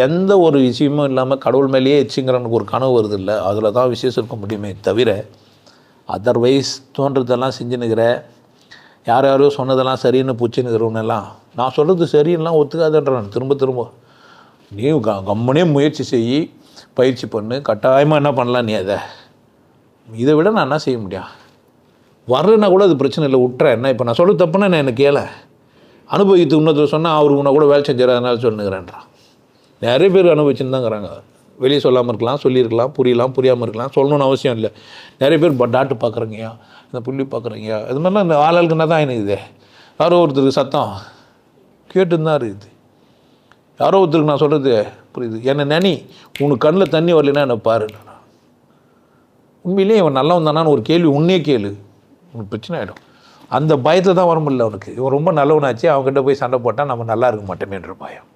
எந்த ஒரு விஷயமும் இல்லாமல் கடவுள் மேலேயே எச்சிங்கிறனுக்கு ஒரு கனவு வருது இல்லை, அதில் தான் விசேஷம் இருக்க முடியுமே தவிர அதர்வைஸ் தோன்றதெல்லாம் செஞ்சுன்னுக்கிற யார் யாரோ சொன்னதெல்லாம் சரின்னு பூச்சின்னுக்கிறவனெல்லாம் நான் சொல்கிறது சரின்னெலாம் ஒத்துக்காதுன்றான். திரும்ப திரும்ப நீ கம்மனே முயற்சி செய், பயிற்சி பண்ணு, கட்டாயமாக என்ன பண்ணலாம் நீ அதை. இதை விட நான் என்ன செய்ய முடியும்? வரலன்னா கூட அது பிரச்சனை இல்லை, விட்டுறேன். என்ன இப்போ நான் சொல்ல தப்புன்னா நான் எனக்கு கேள அனுபவித்து இன்னொருத்தர் சொன்னால் அவருக்கு உன்னை கூட வேலை செஞ்சார் அதனால சொன்னுக்கிறேன்றான். நிறைய பேர் அனுபவிச்சுன்னு தாங்கிறாங்க. வெளியே சொல்லாமல் இருக்கலாம், சொல்லியிருக்கலாம், புரியலாம், புரியாமல் இருக்கலாம், சொல்லணும்னு அவசியம் இல்லை. நிறைய பேர் டாட்டு பார்க்குறீங்கயா, இந்த புள்ளி பார்க்குறீங்கயா, இது மாதிரிலாம் இந்த ஆளுக்குன்னா தான் எனக்கு இது. யாரோ ஒருத்தருக்கு சத்தம் கேட்டுன்னு தான் இருக்குது. யாரோ ஒருத்தருக்கு நான் சொல்கிறது புரியுது. என்னை நினை, உனக்கு கண்ணில் தண்ணி வரலைன்னா என்னை பாரு. உண்மையிலேயே இவன் நல்லவன் தானான்னு ஒரு கேள்வி உன்னே கேளு, உனக்கு பிரச்சனை ஆகிடும். அந்த பயத்தில் தான் வர முடியல அவனுக்கு. இவன் ரொம்ப நல்லவனாச்சு, அவங்ககிட்ட போய் சண்டை போட்டால் நம்ம நல்லா இருக்க மாட்டோமேன்ற பயம்.